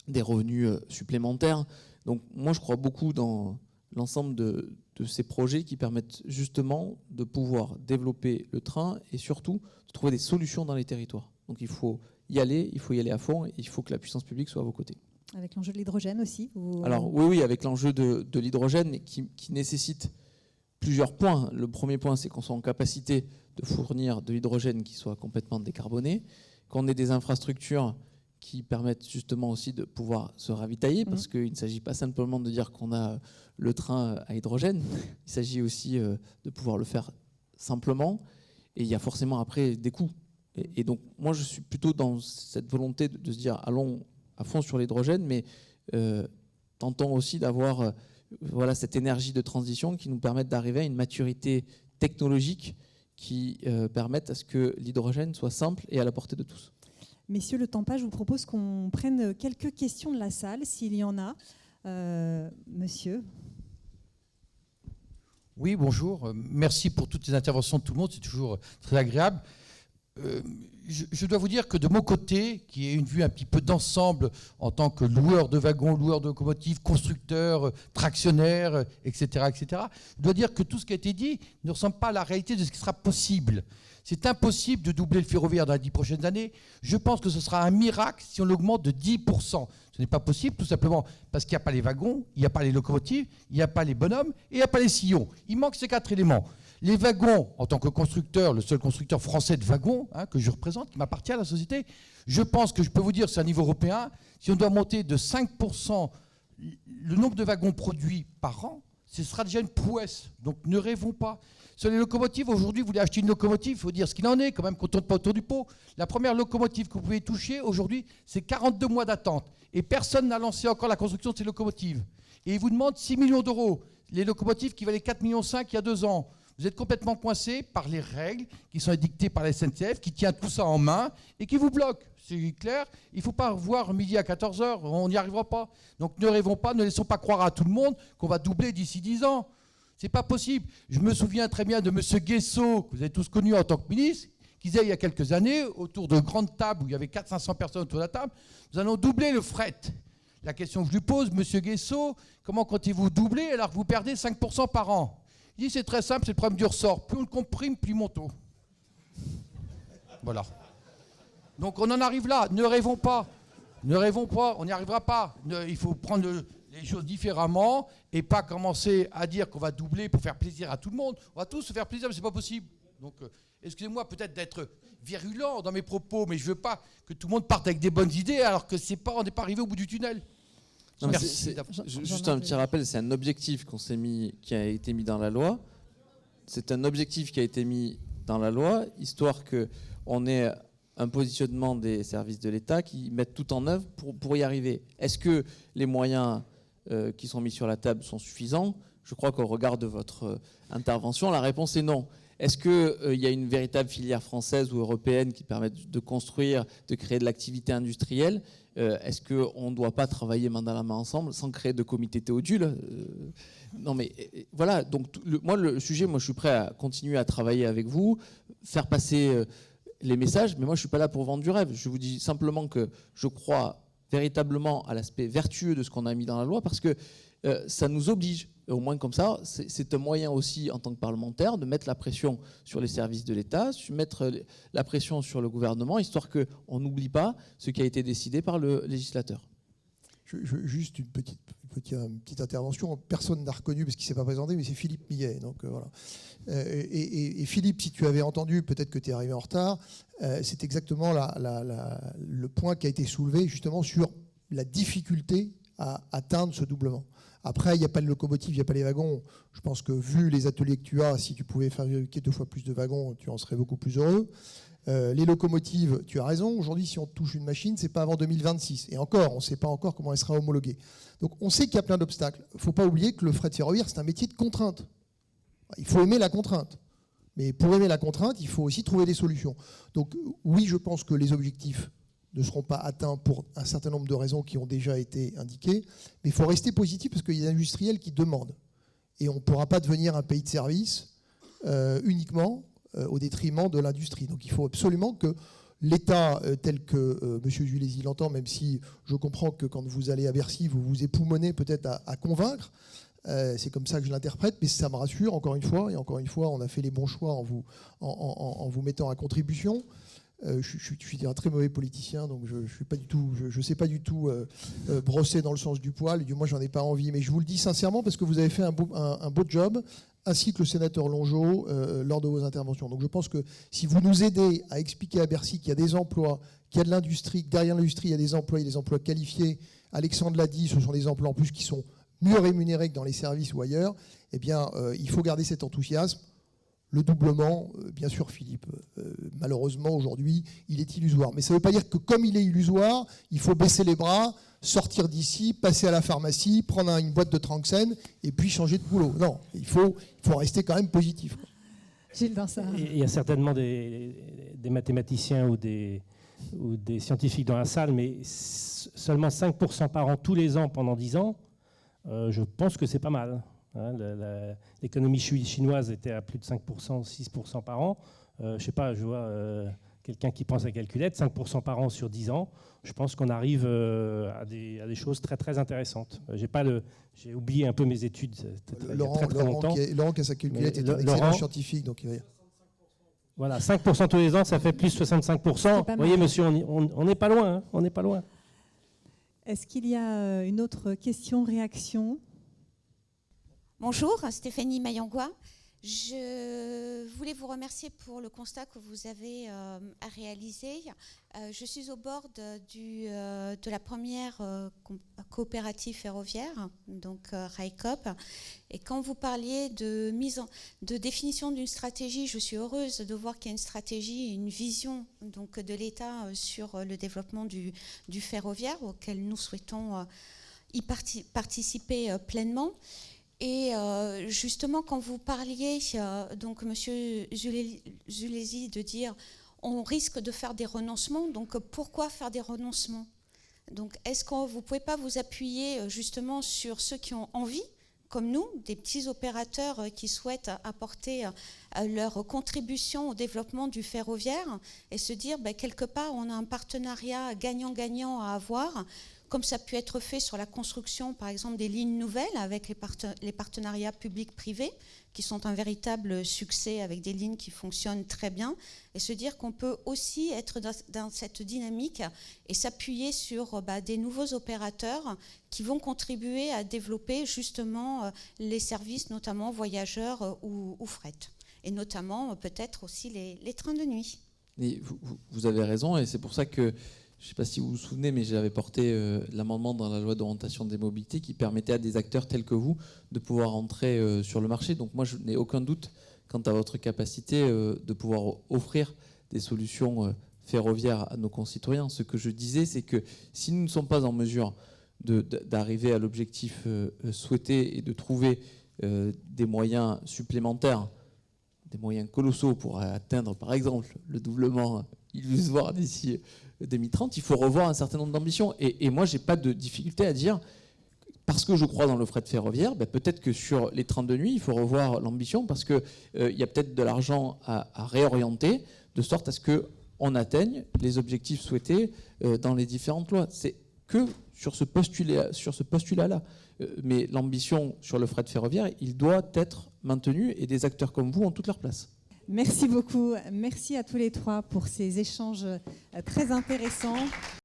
des revenus supplémentaires. Donc moi, je crois beaucoup dans l'ensemble de ces projets qui permettent justement de pouvoir développer le train et surtout de trouver des solutions dans les territoires. Donc il faut y aller à fond et il faut que la puissance publique soit à vos côtés. Avec l'enjeu de l'hydrogène aussi Alors oui, avec l'enjeu de l'hydrogène qui nécessite plusieurs points. Le premier point, c'est qu'on soit en capacité de fournir de l'hydrogène qui soit complètement décarboné, qu'on ait des infrastructures qui permettent justement aussi de pouvoir se ravitailler, parce qu'il ne s'agit pas simplement de dire qu'on a le train à hydrogène, il s'agit aussi de pouvoir le faire simplement, et il y a forcément après des coûts. Et donc moi je suis plutôt dans cette volonté de se dire allons à fond sur l'hydrogène, mais tentons aussi d'avoir cette énergie de transition qui nous permette d'arriver à une maturité technologique qui permette à ce que l'hydrogène soit simple et à la portée de tous. Messieurs, le temps passe, je vous propose qu'on prenne quelques questions de la salle, s'il y en a. Monsieur. Oui, bonjour. Merci pour toutes les interventions de tout le monde, c'est toujours très agréable. Je dois vous dire que de mon côté, qui ai une vue un petit peu d'ensemble en tant que loueur de wagons, loueur de locomotives, constructeur, tractionnaire, etc., je dois dire que tout ce qui a été dit ne ressemble pas à la réalité de ce qui sera possible. C'est impossible de doubler le ferroviaire dans les 10 prochaines années. Je pense que ce sera un miracle si on l'augmente de 10%. Ce n'est pas possible, tout simplement parce qu'il n'y a pas les wagons, il n'y a pas les locomotives, il n'y a pas les bonhommes et il n'y a pas les sillons. Il manque ces 4 éléments. Les wagons, en tant que constructeur, le seul constructeur français de wagons que je représente, qui m'appartient à la société, je pense que je peux vous dire, c'est un niveau européen, si on doit monter de 5% le nombre de wagons produits par an, ce sera déjà une prouesse. Donc ne rêvons pas. Sur les locomotives, aujourd'hui, vous voulez acheter une locomotive, il faut dire ce qu'il en est, quand même, qu'on ne tourne pas autour du pot. La première locomotive que vous pouvez toucher, aujourd'hui, c'est 42 mois d'attente. Et personne n'a lancé encore la construction de ces locomotives. Et ils vous demandent 6 millions d'euros. Les locomotives qui valaient 4,5 millions il y a 2 ans. Vous êtes complètement coincé par les règles qui sont édictées par la SNCF, qui tient tout ça en main et qui vous bloquent. C'est clair, il ne faut pas voir midi à 14h, on n'y arrivera pas. Donc ne rêvons pas, ne laissons pas croire à tout le monde qu'on va doubler d'ici 10 ans. Ce n'est pas possible. Je me souviens très bien de M. Guessot, que vous avez tous connu en tant que ministre, qui disait il y a quelques années, autour de grandes tables où il y avait 400-500 personnes autour de la table, nous allons doubler le fret. La question que je lui pose, M. Guessot, comment comptez-vous doubler alors que vous perdez 5% par an ? Il dit c'est très simple, c'est le problème du ressort. Plus on le comprime, plus il monte haut. Voilà. Donc on en arrive là. Ne rêvons pas. Ne rêvons pas, on n'y arrivera pas. Il faut prendre les choses différemment et pas commencer à dire qu'on va doubler pour faire plaisir à tout le monde. On va tous se faire plaisir, mais ce n'est pas possible. Donc excusez-moi peut-être d'être virulent dans mes propos, mais je ne veux pas que tout le monde parte avec des bonnes idées alors que on n'est pas arrivé au bout du tunnel. Non, juste un petit rappel, c'est un objectif qui a été mis dans la loi. C'est un objectif qui a été mis dans la loi, histoire qu'on ait un positionnement des services de l'État qui mettent tout en œuvre pour y arriver. Est-ce que les moyens qui sont mis sur la table sont suffisants ? Je crois qu'au regard de votre intervention, la réponse est non. Est-ce qu'il y a une véritable filière française ou européenne qui permette de construire, de créer de l'activité industrielle ? Est-ce qu'on ne doit pas travailler main dans la main ensemble sans créer de comité Théodule ? Non mais voilà, donc le sujet, je suis prêt à continuer à travailler avec vous, faire passer les messages, mais moi je ne suis pas là pour vendre du rêve. Je vous dis simplement que je crois véritablement à l'aspect vertueux de ce qu'on a mis dans la loi parce que ça nous oblige. Au moins comme ça, c'est un moyen aussi en tant que parlementaire de mettre la pression sur les services de l'État, mettre la pression sur le gouvernement, histoire qu'on n'oublie pas ce qui a été décidé par le législateur. Juste une petite intervention. Personne n'a reconnu parce qu'il ne s'est pas présenté, mais c'est Philippe Millet. Donc, voilà. Et Philippe, si tu avais entendu, peut-être que tu es arrivé en retard, c'est exactement le point qui a été soulevé justement sur la difficulté à atteindre ce doublement. Après, il n'y a pas de locomotive, il n'y a pas les wagons. Je pense que vu les ateliers que tu as, si tu pouvais fabriquer 2 fois plus de wagons, tu en serais beaucoup plus heureux. Les locomotives, tu as raison, aujourd'hui si on touche une machine, ce n'est pas avant 2026. Et encore, on ne sait pas encore comment elle sera homologuée. Donc on sait qu'il y a plein d'obstacles. Il ne faut pas oublier que le fret ferroviaire, c'est un métier de contrainte. Il faut aimer la contrainte. Mais pour aimer la contrainte, il faut aussi trouver des solutions. Donc oui, je pense que les objectifs ne seront pas atteints pour un certain nombre de raisons qui ont déjà été indiquées. Mais il faut rester positif parce qu'il y a des industriels qui demandent. Et on ne pourra pas devenir un pays de service uniquement au détriment de l'industrie. Donc il faut absolument que l'État, tel que M. Zulesi l'entend, même si je comprends que quand vous allez à Bercy, vous vous époumonez peut-être à convaincre, c'est comme ça que je l'interprète, mais ça me rassure, encore une fois, et encore une fois, on a fait les bons choix en vous mettant à contribution. Je suis un très mauvais politicien, donc je ne sais pas du tout brosser dans le sens du poil, du moins j'en ai pas envie, mais je vous le dis sincèrement parce que vous avez fait un beau job, ainsi que le sénateur Longeau lors de vos interventions. Donc je pense que si vous nous aidez à expliquer à Bercy qu'il y a des emplois, qu'il y a de l'industrie, que derrière l'industrie il y a des emplois qualifiés, Alexandre l'a dit, ce sont des emplois en plus qui sont mieux rémunérés que dans les services ou ailleurs, eh bien il faut garder cet enthousiasme. Le doublement, bien sûr Philippe, malheureusement aujourd'hui, il est illusoire. Mais ça ne veut pas dire que comme il est illusoire, il faut baisser les bras, sortir d'ici, passer à la pharmacie, prendre une boîte de Tranxène et puis changer de boulot. Non, il faut rester quand même positif. Gilles Dansard. Il y a certainement des mathématiciens ou des scientifiques dans la salle, mais seulement 5% par an tous les ans pendant 10 ans, je pense que c'est pas mal. L'économie chinoise était à plus de 5%, 6% par an. Je ne sais pas, je vois quelqu'un qui prend sa calculette, 5% par an sur 10 ans. Je pense qu'on arrive à des choses très très intéressantes. J'ai oublié un peu mes études. Laurent qui a sa calculette est un excellent scientifique. Donc il va... Voilà, 5% tous les ans, ça fait plus 65%. Vous voyez, monsieur, on n'est pas loin. Hein, on n'est pas loin. Est-ce qu'il y a une autre question, réaction ? Bonjour, Stéphanie Mayangwa. Je voulais vous remercier pour le constat que vous avez à réaliser. Je suis au bord de la première coopérative ferroviaire, donc RAICOP. Et quand vous parliez de définition d'une stratégie, je suis heureuse de voir qu'il y a une stratégie, une vision donc, de l'État sur le développement du ferroviaire, auquel nous souhaitons y participer pleinement. Et justement, quand vous parliez, donc Monsieur Zulesi, de dire on risque de faire des renoncements, donc pourquoi faire des renoncements? Donc est-ce que vous ne pouvez pas vous appuyer justement sur ceux qui ont envie, comme nous, des petits opérateurs qui souhaitent apporter leur contribution au développement du ferroviaire et se dire quelque part on a un partenariat gagnant-gagnant à avoir, comme ça a pu être fait sur la construction, par exemple, des lignes nouvelles avec les partenariats publics-privés, qui sont un véritable succès avec des lignes qui fonctionnent très bien, et se dire qu'on peut aussi être dans cette dynamique et s'appuyer sur des nouveaux opérateurs qui vont contribuer à développer justement les services, notamment voyageurs ou fret, et notamment peut-être aussi les trains de nuit. Et vous avez raison, et c'est pour ça que je ne sais pas si vous vous souvenez, mais j'avais porté l'amendement dans la loi d'orientation des mobilités qui permettait à des acteurs tels que vous de pouvoir entrer sur le marché. Donc moi, je n'ai aucun doute quant à votre capacité de pouvoir offrir des solutions ferroviaires à nos concitoyens. Ce que je disais, c'est que si nous ne sommes pas en mesure d'arriver à l'objectif souhaité et de trouver des moyens supplémentaires, des moyens colossaux pour atteindre, par exemple, le doublement illusoire d'ici 2030, il faut revoir un certain nombre d'ambitions. Et moi, je n'ai pas de difficulté à dire, parce que je crois dans le fret ferroviaire, peut-être que sur les trains de nuit, il faut revoir l'ambition, parce qu'il y a peut-être de l'argent à réorienter, de sorte à ce qu'on atteigne les objectifs souhaités dans les différentes lois. C'est que sur ce postulat-là. Mais l'ambition sur le fret ferroviaire, il doit être maintenu, et des acteurs comme vous ont toute leur place. Merci beaucoup. Merci à tous les trois pour ces échanges très intéressants.